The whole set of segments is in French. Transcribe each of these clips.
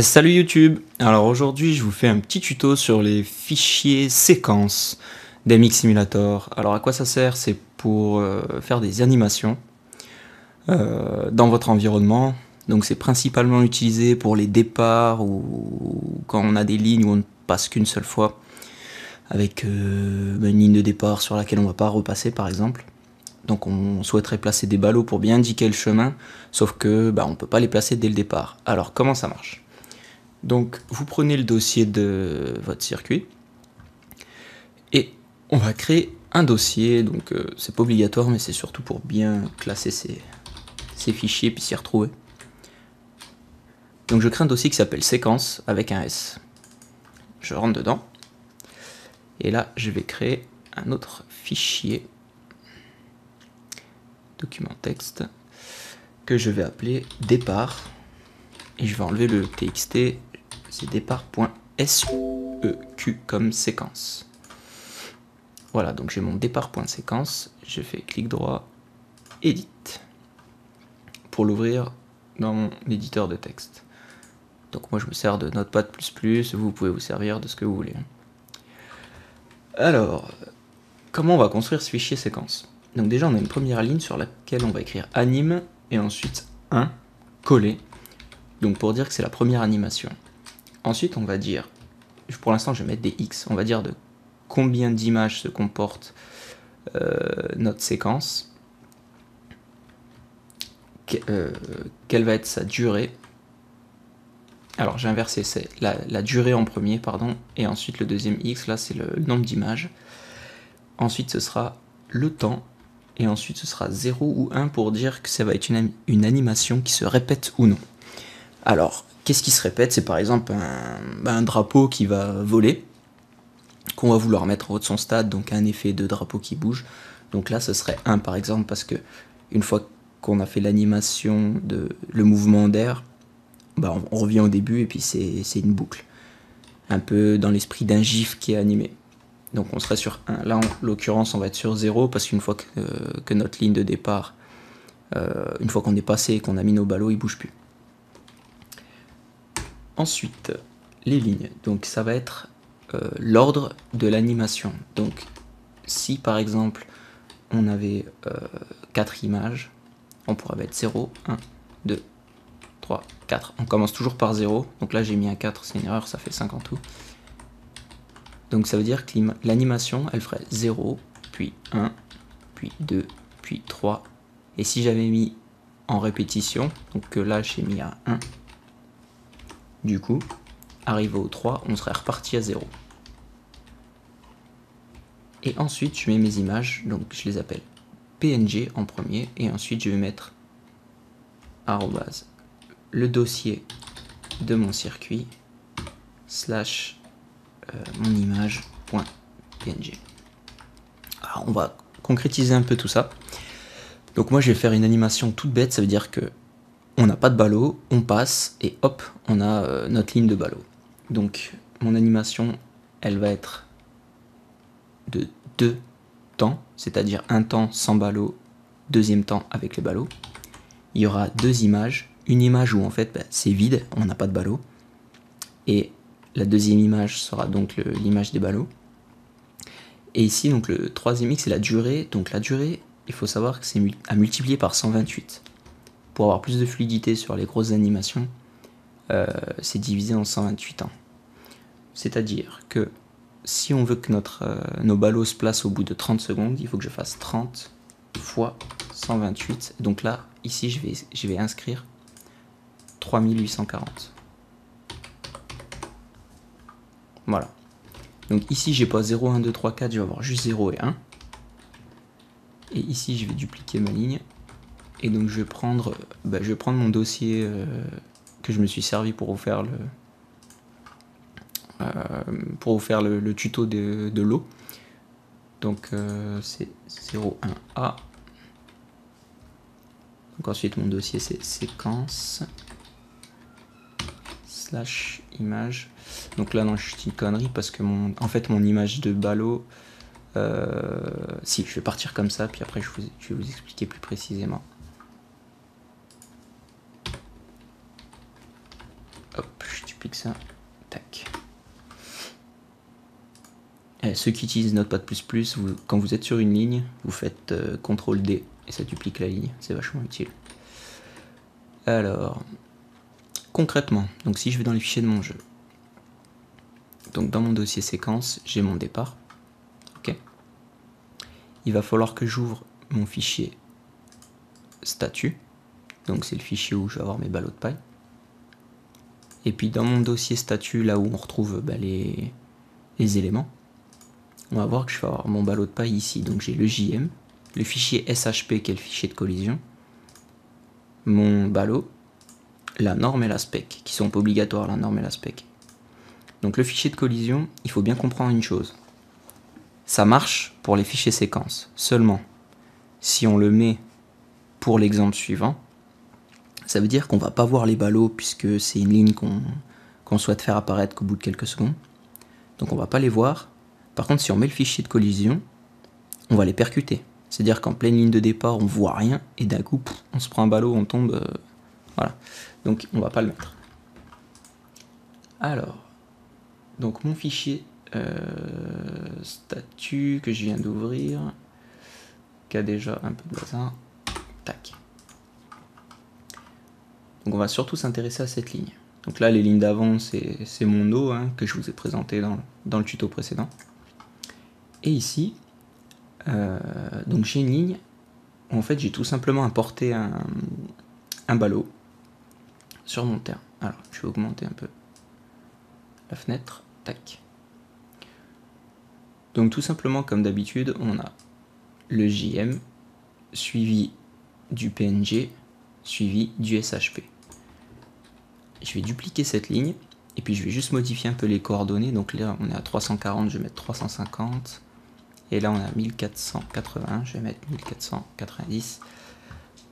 Salut YouTube. Alors aujourd'hui je vous fais un petit tuto sur les fichiers séquences d'MX Simulator. Alors à quoi ça sert? C'est pour faire des animations dans votre environnement. Donc c'est principalement utilisé pour les départs ou quand on a des lignes où on ne passe qu'une seule fois avec une ligne de départ sur laquelle on ne va pas repasser par exemple. Donc on souhaiterait placer des ballots pour bien indiquer le chemin, sauf que on ne peut pas les placer dès le départ. Alors comment ça marche? Donc vous prenez le dossier de votre circuit et on va créer un dossier. Donc c'est pas obligatoire, mais c'est surtout pour bien classer ces fichiers puis s'y retrouver. Donc je crée un dossier qui s'appelle séquence avec un S. Je rentre dedans et là je vais créer un autre fichier document texte que je vais appeler départ et je vais enlever le txt. C'est départ.seq comme séquence. Voilà, donc j'ai mon départ.séquence, je fais clic droit, edit, pour l'ouvrir dans mon éditeur de texte. Donc moi je me sers de Notepad++, vous pouvez vous servir de ce que vous voulez. Alors, comment on va construire ce fichier séquence? Donc déjà on a une première ligne sur laquelle on va écrire anime, et ensuite 1, collé, donc pour dire que c'est la première animation. Ensuite, on va dire, pour l'instant je vais mettre des X, on va dire de combien d'images se comporte notre séquence, quelle va être sa durée. Alors j'ai inversé, c'est la durée en premier, pardon, et ensuite le deuxième X, là c'est le nombre d'images. Ensuite ce sera le temps, et ensuite ce sera 0 ou 1 pour dire que ça va être une animation qui se répète ou non. Alors, qu'est-ce qui se répète? C'est par exemple un drapeau qui va voler, qu'on va vouloir mettre en haut de son stade, donc un effet de drapeau qui bouge. Donc là, ce serait 1 par exemple, parce que une fois qu'on a fait l'animation le mouvement d'air, on revient au début et puis c'est une boucle. Un peu dans l'esprit d'un GIF qui est animé. Donc on serait sur 1. Là, en l'occurrence, on va être sur 0, parce qu'une fois que notre ligne de départ, une fois qu'on est passé et qu'on a mis nos ballots, ils ne bougent plus. Ensuite, les lignes. Donc ça va être l'ordre de l'animation. Donc si par exemple on avait 4 images, on pourrait mettre 0, 1, 2, 3, 4. On commence toujours par 0. Donc là j'ai mis un 4, c'est une erreur, ça fait 5 en tout. Donc ça veut dire que l'animation elle ferait 0, puis 1, puis 2, puis 3. Et si j'avais mis en répétition, donc là j'ai mis à 1, du coup, arrivé au 3, on serait reparti à 0. Et ensuite, je mets mes images, donc je les appelle PNG en premier, et ensuite je vais mettre arrobase le dossier de mon circuit slash mon image.png. Alors on va concrétiser un peu tout ça. Donc moi je vais faire une animation toute bête, ça veut dire que on n'a pas de ballot, on passe et hop, on a notre ligne de ballot. Donc mon animation, elle va être de 2 temps, c'est-à-dire un temps sans ballot, deuxième temps avec les ballots. Il y aura 2 images, une image où en fait c'est vide, on n'a pas de ballot, et la deuxième image sera donc l'image des ballots. Et ici donc le troisième X c'est la durée, donc la durée il faut savoir que c'est à multiplier par 128. Pour avoir plus de fluidité sur les grosses animations, c'est divisé en 128 temps. C'est-à-dire que si on veut que nos ballots se placent au bout de 30 secondes, il faut que je fasse 30 fois 128. Donc là, ici, je vais inscrire 3840. Voilà. Donc ici, j'ai pas 0, 1, 2, 3, 4, je vais avoir juste 0 et 1. Et ici, je vais dupliquer ma ligne. Et donc je vais prendre mon dossier que je me suis servi pour vous faire le tuto de l'eau. Donc c'est 01A. Donc ensuite mon dossier c'est séquence slash image. Donc là non, je dis une connerie parce que en fait mon image de ballot, si je vais partir comme ça puis après je vais vous expliquer plus précisément. Hop, je dis duplique ça, tac. Et ceux qui utilisent Notepad++, quand vous êtes sur une ligne, vous faites CTRL-D et ça duplique la ligne, c'est vachement utile. Alors, concrètement, donc si je vais dans les fichiers de mon jeu, donc dans mon dossier séquence, j'ai mon départ, ok. Il va falloir que j'ouvre mon fichier statut, donc c'est le fichier où je vais avoir mes ballots de paille. Et puis dans mon dossier statut, là où on retrouve les éléments, on va voir que je vais avoir mon ballot de paille ici. Donc j'ai le JM, le fichier SHP qui est le fichier de collision, mon ballot, la norme et la spec, qui sont pas obligatoires, la norme et la spec. Donc le fichier de collision, il faut bien comprendre une chose. Ça marche pour les fichiers séquences. Seulement, si on le met pour l'exemple suivant, ça veut dire qu'on va pas voir les ballots puisque c'est une ligne qu'on souhaite faire apparaître qu'au bout de quelques secondes. Donc on va pas les voir. Par contre, si on met le fichier de collision, on va les percuter. C'est-à-dire qu'en pleine ligne de départ, on voit rien et d'un coup, on se prend un ballot, on tombe. Voilà. Donc on va pas le mettre. Alors, donc mon fichier statut que je viens d'ouvrir, qui a déjà un peu de bazar, tac. Donc on va surtout s'intéresser à cette ligne. Donc là, les lignes d'avant, c'est mon nœud que je vous ai présenté dans le tuto précédent. Et ici, donc j'ai une ligne où en fait j'ai tout simplement importé un ballot sur mon terrain. Alors, je vais augmenter un peu la fenêtre, tac. Donc tout simplement, comme d'habitude, on a le JM suivi du PNG suivi du SHP. Je vais dupliquer cette ligne et puis je vais juste modifier un peu les coordonnées. Donc là on est à 340, je vais mettre 350 et là on est à 1480, je vais mettre 1490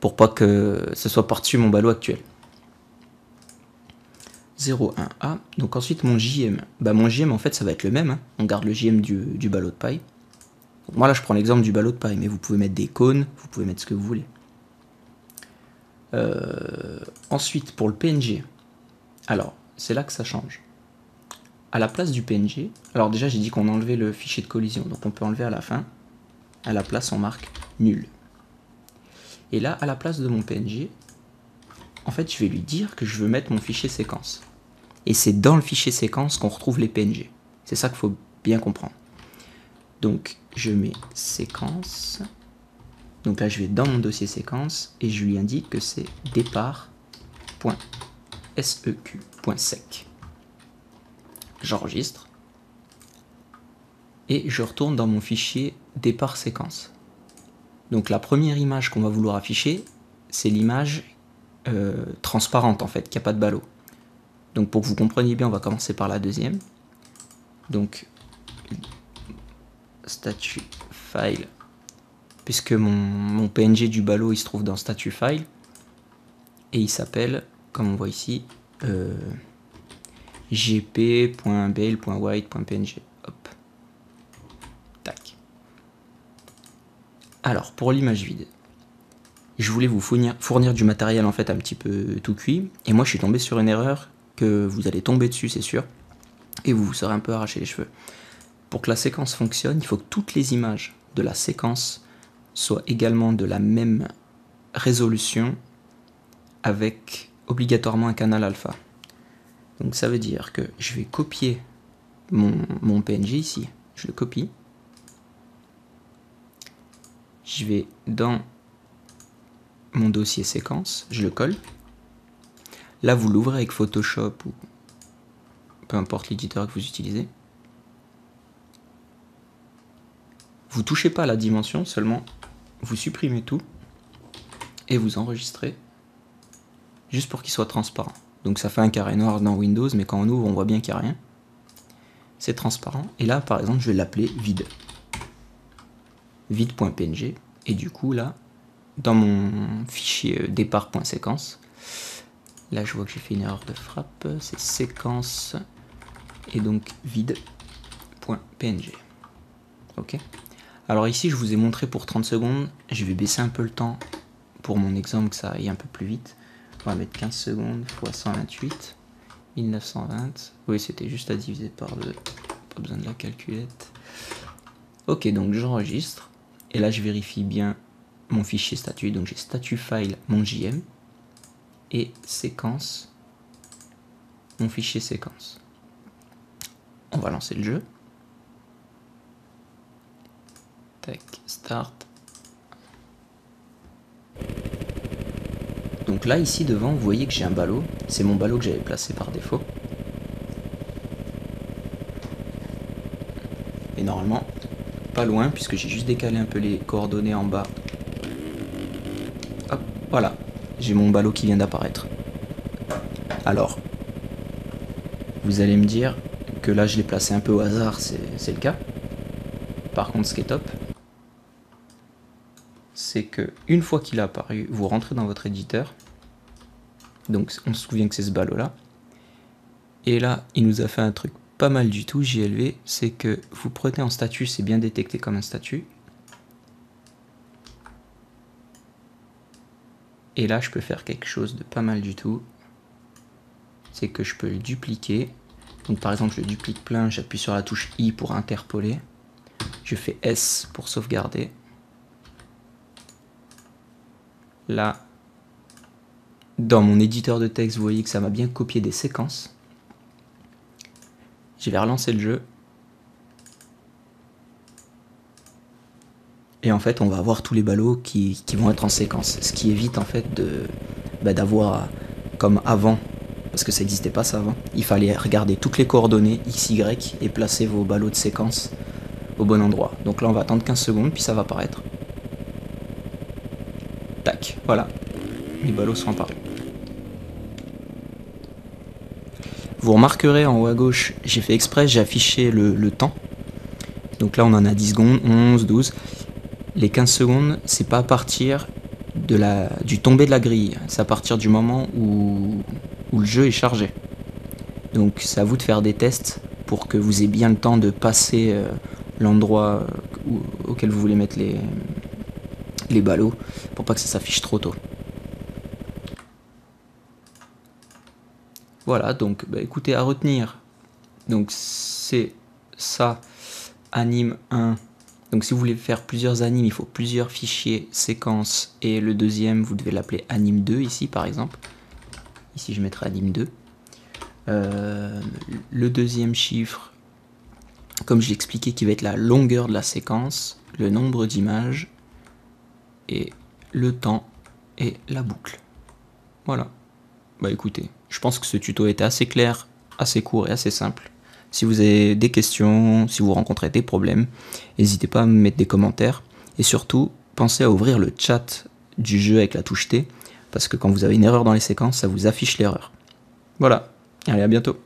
pour pas que ce soit par-dessus mon ballot actuel. 01A. Donc ensuite mon JM, mon JM en fait ça va être le même, on garde le JM du ballot de paille. Donc moi là je prends l'exemple du ballot de paille, mais vous pouvez mettre des cônes, vous pouvez mettre ce que vous voulez. Ensuite pour le PNG, alors c'est là que ça change. À la place du PNG, alors déjà j'ai dit qu'on enlevait le fichier de collision, donc on peut enlever à la fin. À la place on marque nul. Et là à la place de mon PNG, en fait je vais lui dire que je veux mettre mon fichier séquence. Et c'est dans le fichier séquence qu'on retrouve les PNG. C'est ça qu'il faut bien comprendre. Donc je mets séquence. Donc là je vais dans mon dossier séquence et je lui indique que c'est départ.seq.sec. J'enregistre et je retourne dans mon fichier départ séquence. Donc la première image qu'on va vouloir afficher, c'est l'image transparente en fait, qui n'a pas de ballot. Donc pour que vous compreniez bien, on va commencer par la deuxième. Donc statut file, puisque mon PNG du ballot il se trouve dans statut file et il s'appelle, comme on voit ici, gp.bail.white.png. Hop. Tac. Alors pour l'image vide, je voulais vous fournir du matériel en fait un petit peu tout cuit, et moi je suis tombé sur une erreur que vous allez tomber dessus, c'est sûr, et vous vous serez un peu arraché les cheveux. Pour que la séquence fonctionne, il faut que toutes les images de la séquence soient également de la même résolution avec obligatoirement un canal alpha. Donc ça veut dire que je vais copier mon PNG ici, je le copie, je vais dans mon dossier séquence, je le colle. Là vous l'ouvrez avec Photoshop ou peu importe l'éditeur que vous utilisez. Vous touchez pas à la dimension, seulement vous supprimez tout et vous enregistrez juste pour qu'il soit transparent. Donc ça fait un carré noir dans Windows, mais quand on ouvre on voit bien qu'il n'y a rien. C'est transparent et là par exemple je vais l'appeler vide. Vide.png et du coup là dans mon fichier départ.séquence, là je vois que j'ai fait une erreur de frappe, c'est séquence et donc vide.png. Ok. Alors ici je vous ai montré pour 30 secondes, je vais baisser un peu le temps pour mon exemple que ça aille un peu plus vite. On va mettre 15 secondes x 128 1920. Oui, c'était juste à diviser par 2. Pas besoin de la calculette. Ok, donc j'enregistre. Et là, je vérifie bien mon fichier statut. Donc j'ai statut file mon JM et séquence, mon fichier séquence. On va lancer le jeu. Tac, start. Donc là, ici devant, vous voyez que j'ai un ballot. C'est mon ballot que j'avais placé par défaut. Et normalement, pas loin, puisque j'ai juste décalé un peu les coordonnées en bas. Hop, voilà. J'ai mon ballot qui vient d'apparaître. Alors, vous allez me dire que là, je l'ai placé un peu au hasard, c'est le cas. Par contre, ce qui est top, c'est que une fois qu'il a apparu, vous rentrez dans votre éditeur. Donc on se souvient que c'est ce ballot là. Et là, il nous a fait un truc pas mal du tout, JLV, c'est que vous prenez en statut, c'est bien détecté comme un statut. Et là, je peux faire quelque chose de pas mal du tout. C'est que je peux le dupliquer. Donc par exemple, je le duplique plein, j'appuie sur la touche I pour interpoler. Je fais S pour sauvegarder. Là, dans mon éditeur de texte, vous voyez que ça m'a bien copié des séquences. Je vais relancer le jeu. Et en fait, on va avoir tous les ballots qui vont être en séquence. Ce qui évite en fait d'avoir comme avant, parce que ça n'existait pas ça avant. Il fallait regarder toutes les coordonnées X, Y et placer vos ballots de séquence au bon endroit. Donc là, on va attendre 15 secondes, puis ça va apparaître. Tac, voilà. Les ballots sont apparus. Vous remarquerez en haut à gauche, j'ai fait exprès, j'ai affiché le temps. Donc là, on en a 10 secondes, 11, 12. Les 15 secondes, c'est pas à partir du tombé de la grille. C'est à partir du moment où le jeu est chargé. Donc c'est à vous de faire des tests pour que vous ayez bien le temps de passer l'endroit auquel vous voulez mettre les ballots, pour pas que ça s'affiche trop tôt. Voilà, donc écoutez, à retenir, donc c'est ça, anime 1. Donc si vous voulez faire plusieurs animes, il faut plusieurs fichiers, séquences, et le deuxième, vous devez l'appeler anime 2 ici par exemple. Ici je mettrai anime 2. Le deuxième chiffre, comme je l'expliquais, qui va être la longueur de la séquence, le nombre d'images, et le temps et la boucle. Voilà. Bah écoutez, je pense que ce tuto était assez clair, assez court et assez simple. Si vous avez des questions, si vous rencontrez des problèmes, n'hésitez pas à me mettre des commentaires. Et surtout, pensez à ouvrir le chat du jeu avec la touche T, parce que quand vous avez une erreur dans les séquences, ça vous affiche l'erreur. Voilà, allez, à bientôt.